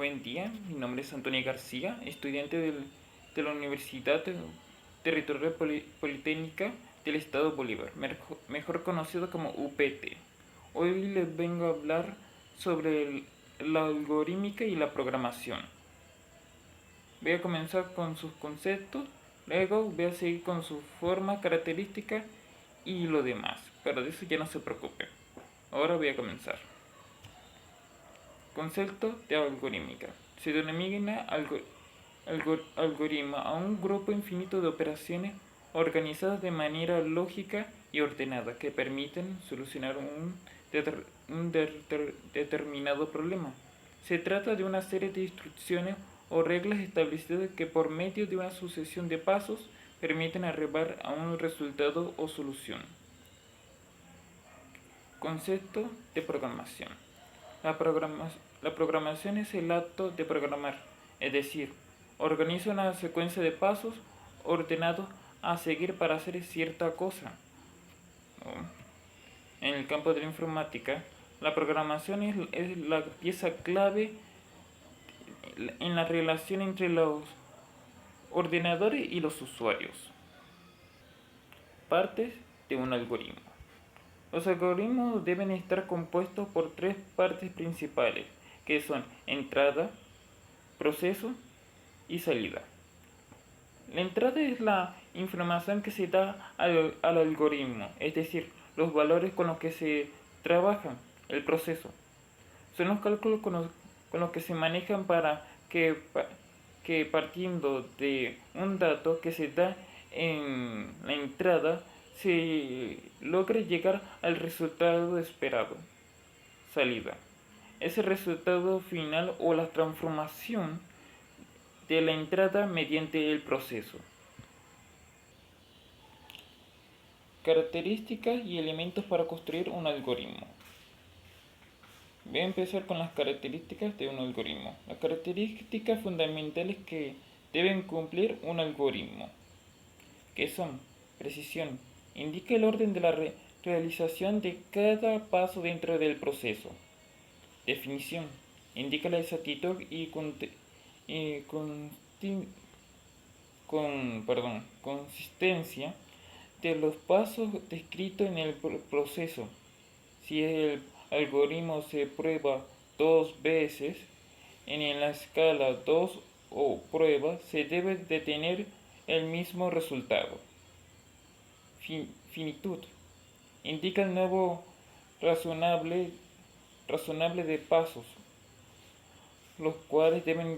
Buen día, mi nombre es Antonio García, estudiante de la Universidad Territorial Politécnica del Estado Bolívar, mejor conocido como UPT. Hoy les vengo a hablar sobre la algorítmica y la programación. Voy a comenzar con sus conceptos, luego voy a seguir con su forma, característica y lo demás, pero de eso ya no se preocupen. Ahora voy a comenzar. Concepto de algorítmica. Se denomina algoritmo a un grupo infinito de operaciones organizadas de manera lógica y ordenada que permiten solucionar un determinado problema. Se trata de una serie de instrucciones o reglas establecidas que por medio de una sucesión de pasos permiten arribar a un resultado o solución. Concepto de programación. La programación es el acto de programar, es decir, organiza una secuencia de pasos ordenados a seguir para hacer cierta cosa. En el campo de la informática, la programación es la pieza clave en la relación entre los ordenadores y los usuarios. Partes de un algoritmo. Los algoritmos deben estar compuestos por tres partes principales, que son entrada, proceso y salida. La entrada es la información que se da al algoritmo, es decir, los valores con los que se trabaja el proceso. Son los cálculos con los que se manejan para que partiendo de un dato que se da en la entrada se logre llegar al resultado esperado. Salida. Es el resultado final o la transformación de la entrada mediante el proceso. Características y elementos para construir un algoritmo. Voy a empezar con las características de un algoritmo. Las características fundamentales que deben cumplir un algoritmo, que son precisión, indica el orden de la realización de cada paso dentro del proceso. Definición, indica la exactitud y consistencia de los pasos descritos en el proceso. Si el algoritmo se prueba 2 veces en la escala 2 o prueba, se debe de tener el mismo resultado. Finitud. Indica el número razonable de pasos, los cuales deben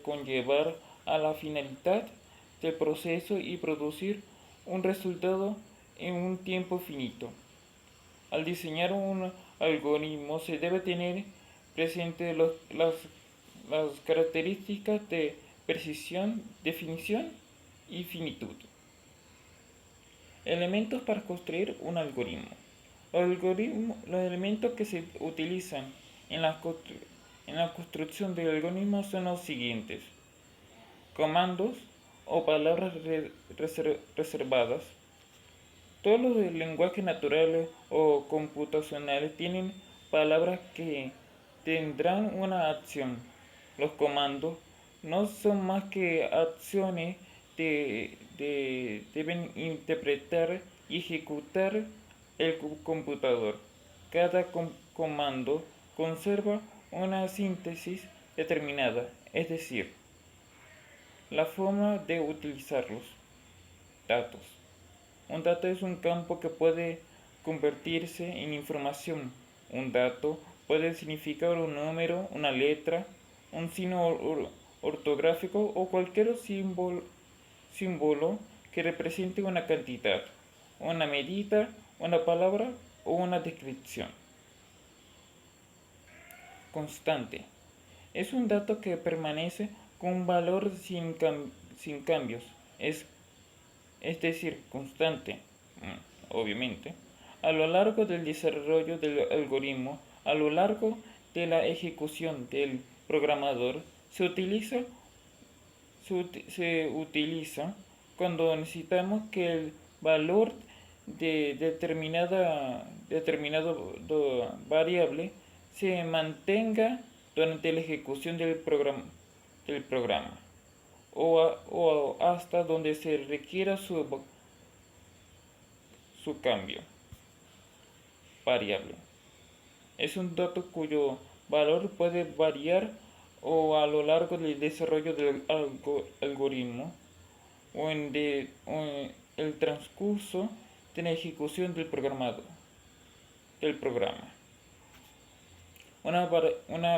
conllevar a la finalidad del proceso y producir un resultado en un tiempo finito. Al diseñar un algoritmo se debe tener presente las características de precisión, definición y finitud. Elementos para construir un algoritmo. Los elementos que se utilizan en la construcción del algoritmo son los siguientes: comandos o palabras reservadas. Todos los lenguajes naturales o computacionales tienen palabras que tendrán una acción. Los comandos no son más que acciones que deben interpretar y ejecutar el computador. Cada comando conserva una síntesis determinada, es decir, la forma de utilizarlos. Datos. Un dato es un campo que puede convertirse en información. Un dato puede significar un número, una letra, un signo ortográfico o cualquier símbolo que represente una cantidad, una medida, una palabra o una descripción. Constante. Es un dato que permanece con un valor sin cambios. Es decir, constante, obviamente, a lo largo del desarrollo del algoritmo, a lo largo de la ejecución del programador, se utiliza cuando necesitamos que el valor de determinada variable se mantenga durante la ejecución del programa o hasta donde se requiera su cambio variable. Es un dato cuyo valor puede variar o a lo largo del desarrollo del algoritmo o o en el transcurso de la ejecución del programa. Una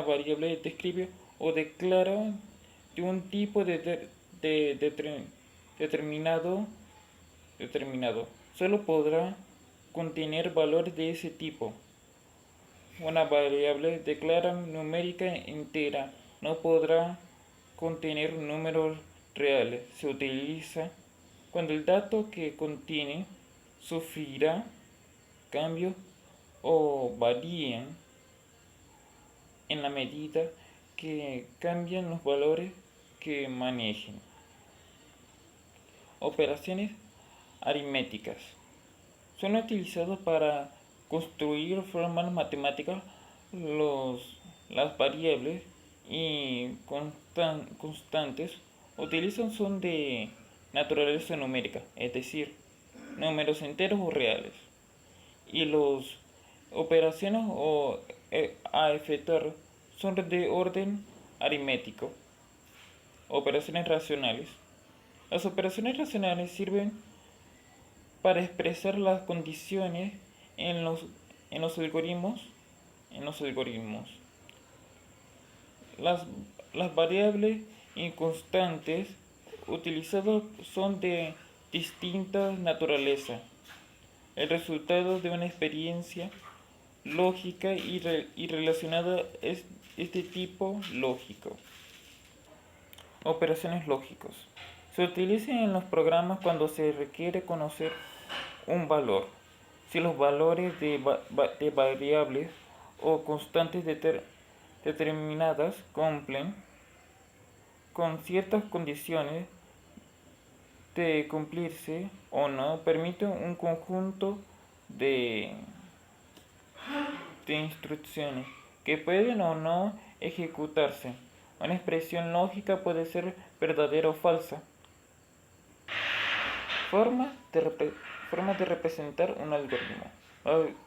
variable describe o declara de un tipo determinado, solo podrá contener valores de ese tipo. Una variable declara numérica entera no podrá contener números reales. Se utiliza cuando el dato que contiene sufrirá cambios o varíen en la medida que cambian los valores que manejen. Operaciones aritméticas son utilizados para construir formas matemáticas. Las variables y constantes utilizan son de naturaleza numérica, es decir, números enteros o reales. Y las operaciones a efectuar son de orden aritmético. Operaciones racionales. Las operaciones racionales sirven para expresar las condiciones en los algoritmos. Las variables y constantes utilizadas son de distinta naturaleza, el resultado de una experiencia lógica y relacionada es de tipo lógico. Operaciones lógicas. Se utilizan en los programas cuando se requiere conocer un valor. Si los valores de variables o constantes determinadas cumplen con ciertas condiciones de cumplirse o no, permite un conjunto de instrucciones que pueden o no ejecutarse. Una expresión lógica puede ser verdadera o falsa. Formas de representar un algoritmo.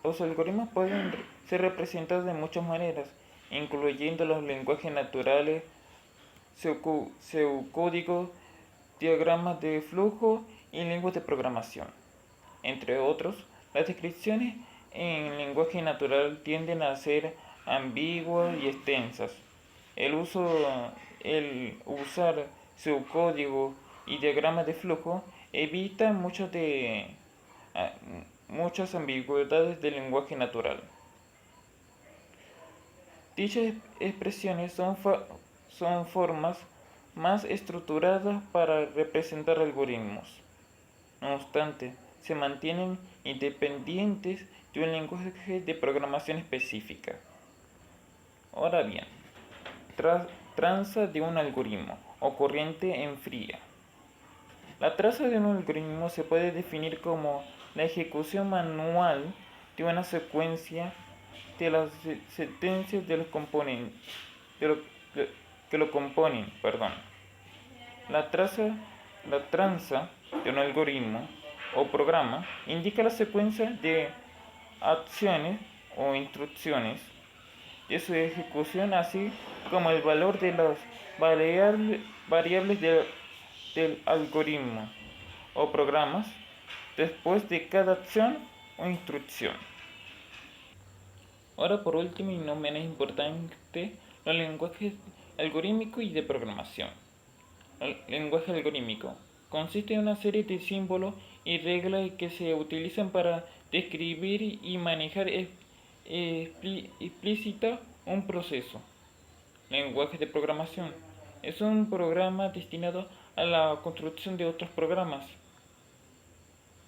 Los algoritmos pueden ser representados de muchas maneras, incluyendo los lenguajes naturales, pseudocódigos, diagramas de flujo y lenguas de programación. Entre otros, las descripciones en lenguaje natural tienden a ser ambiguas y extensas. El usar pseudocódigo y diagramas de flujo evita muchas ambigüedades del lenguaje natural. Dichas expresiones son formas más estructuradas para representar algoritmos. No obstante, se mantienen independientes de un lenguaje de programación específica. Ahora bien, traza de un algoritmo o corriente en fría. La traza de un algoritmo se puede definir como la ejecución manual de una secuencia de las sentencias de los componentes que lo componen. La tranza de un algoritmo o programa indica la secuencia de acciones o instrucciones de su ejecución, así como el valor de las variables del algoritmo o programas después de cada acción o instrucción. Ahora, por último y no menos importante, los lenguajes algorítmicos y de programación. El lenguaje algorítmico consiste en una serie de símbolos y reglas que se utilizan para describir y manejar explícita un proceso. Lenguaje de programación es un programa destinado a la construcción de otros programas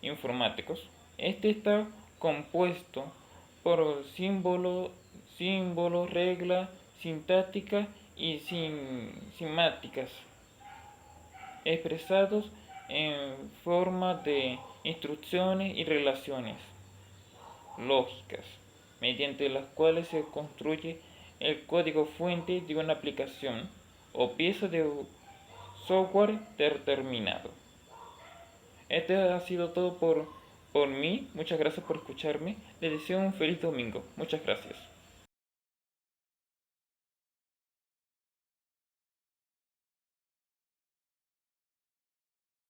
informáticos. Este está compuesto por símbolos, reglas sintácticas y simáticas expresados en forma de instrucciones y relaciones lógicas, mediante las cuales se construye el código fuente de una aplicación o pieza de software determinado. Esto ha sido todo por mí. Muchas gracias por escucharme. Les deseo un feliz domingo. Muchas gracias.